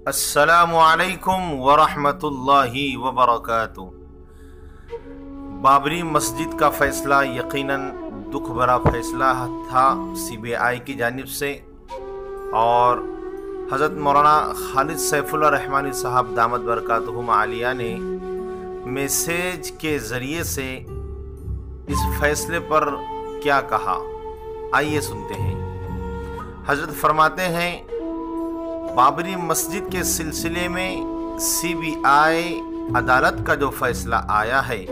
السلام علیکم ورحمۃ اللہ وبرکاتہ۔ بابری مسجد کا فیصلہ یقیناً دکھ بھرا فیصلہ تھا CBI کی جانب سے، اور حضرت مولانا خالد سیف اللہ رحمانی صاحب دامت برکاتہم عالیہ نے میسیج کے ذریعے سے اس فیصلے پر کیا کہا، آئیے سنتے ہیں۔ حضرت فرماتے ہیں، بابری مسجد کے سلسلے میں CBI عدالت کا جو فیصلہ آیا ہے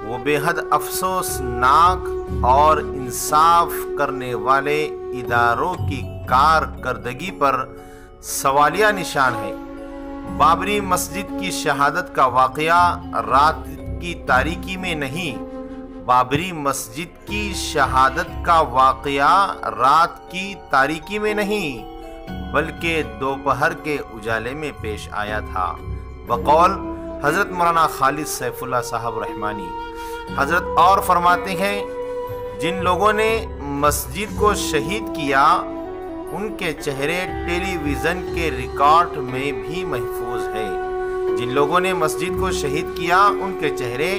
وہ بے حد افسوسناک اور انصاف کرنے والے اداروں کی کارکردگی پر سوالیہ نشان ہے۔ بابری مسجد کی شہادت کا واقعہ رات کی تاریکی میں نہیں، بابری مسجد کی شہادت کا واقعہ رات کی تاریکی میں نہیں بلکہ دوپہر کے اجالے میں پیش آیا تھا، بقول حضرت مولانا خالد سیف اللہ صاحب رحمانی۔ حضرت اور فرماتے ہیں، جن لوگوں نے مسجد کو شہید کیا ان کے چہرے ٹیلی ویژن کے ریکارڈ میں بھی محفوظ ہے۔ جن لوگوں نے مسجد کو شہید کیا ان کے چہرے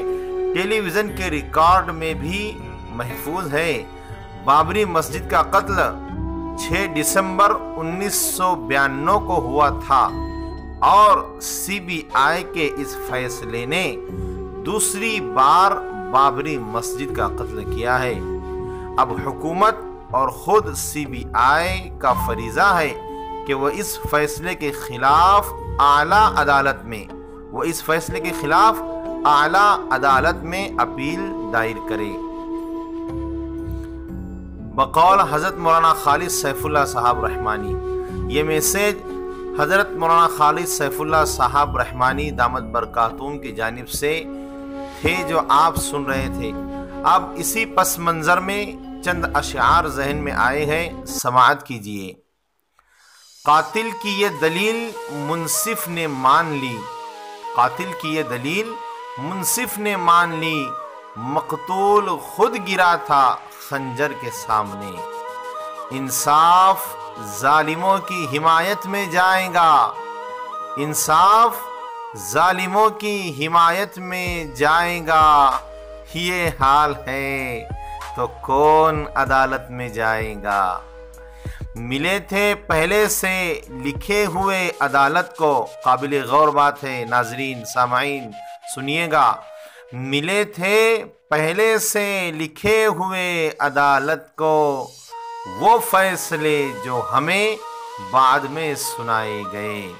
ٹیلی ویژن کے ریکارڈ میں بھی محفوظ ہے۔ بابری مسجد کا قتل 6 دسمبر 1992 کو ہوا تھا، اور CBI کے اس فیصلے نے دوسری بار بابری مسجد کا قتل کیا ہے۔ اب حکومت اور خود CBI کا فریضہ ہے کہ وہ اس فیصلے کے خلاف اعلیٰ عدالت میں اپیل دائر کرے۔ بقول حضرت مولانا خالد سیف اللہ صاحب رحمانی، یہ میسیج حضرت مولانا خالد سیف اللہ صاحب رحمانی دامت برکاتہم کی جانب سے تھے جو آپ سن رہے تھے۔ اب اسی پس منظر میں چند اشعار ذہن میں آئے ہیں، سماعت کیجئے۔ قاتل کی یہ دلیل منصف نے مان لی، قاتل کی یہ دلیل منصف نے مان لی، مقتول خود گرا تھا خنجر کے سامنے۔ انصاف ظالموں کی حمایت میں جائے گا، انصاف ظالموں کی حمایت میں جائے گا، یہ حال ہے تو کون عدالت میں جائے گا۔ ملے تھے پہلے سے لکھے ہوئے عدالت کو، قابل غور بات ہے ناظرین سامعین سنیے گا، ملے تھے پہلے سے لکھے ہوئے عدالت کو وہ فیصلے جو ہمیں بعد میں سنائے گئے۔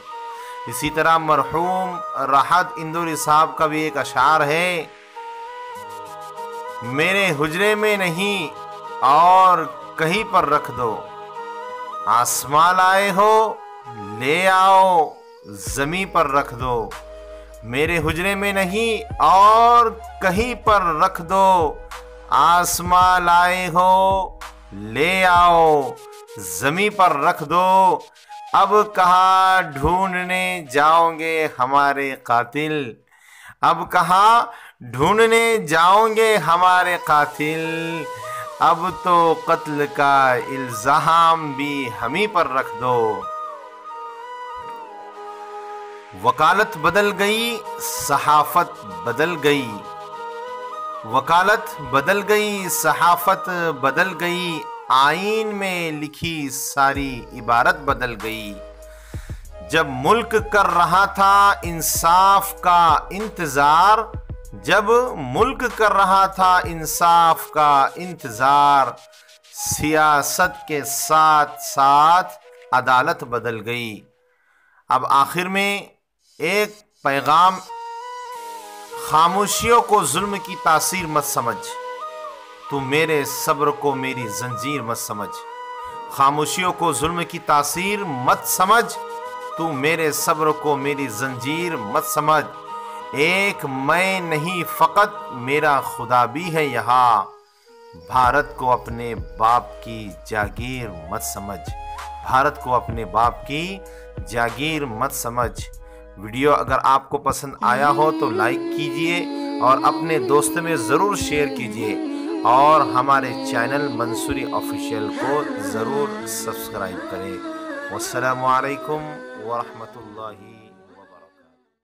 اسی طرح مرحوم راحت اندوری صاحب کا بھی ایک اشعار ہے، میرے حجرے میں نہیں اور کہیں پر رکھ دو، آسمان لائے ہو لے آؤ زمیں پر رکھ دو، میرے حجرے میں نہیں اور کہیں پر رکھ دو، آسمان لائے ہو لے آؤ زمیں پر رکھ دو، اب کہاں ڈھونڈنے جاؤ گے ہمارے قاتل، اب کہاں ڈھونڈنے جاؤ گے ہمارے قاتل، اب تو قتل کا الزام بھی ہمیں پر رکھ دو۔ وکالت بدل گئی صحافت بدل گئی، وکالت بدل گئی صحافت بدل گئی، آئین میں لکھی ساری عبارت بدل گئی، جب ملک کر رہا تھا انصاف کا انتظار، جب ملک کر رہا تھا انصاف کا انتظار، سیاست کے ساتھ ساتھ عدالت بدل گئی۔ اب آخر میں ایک پیغام، خاموشیوں کو ظلم کی تاثیر مت سمجھ، تو میرے صبر کو میری زنجیر مت سمجھ، خاموشیوں کو ظلم کی تاثیر مت سمجھ، تو میرے صبر کو میری زنجیر مت سمجھ، ایک میں نہیں فقط میرا خدا بھی ہے یہاں، بھارت کو اپنے باپ کی جاگیر مت سمجھ، بھارت کو اپنے باپ کی جاگیر مت سمجھ۔ ویڈیو اگر آپ کو پسند آیا ہو تو لائک کیجئے اور اپنے دوست میں ضرور شیئر کیجئے، اور ہمارے چینل منصوری آفیشیل کو ضرور سبسکرائب کریں۔ والسلام علیکم ورحمۃ اللہ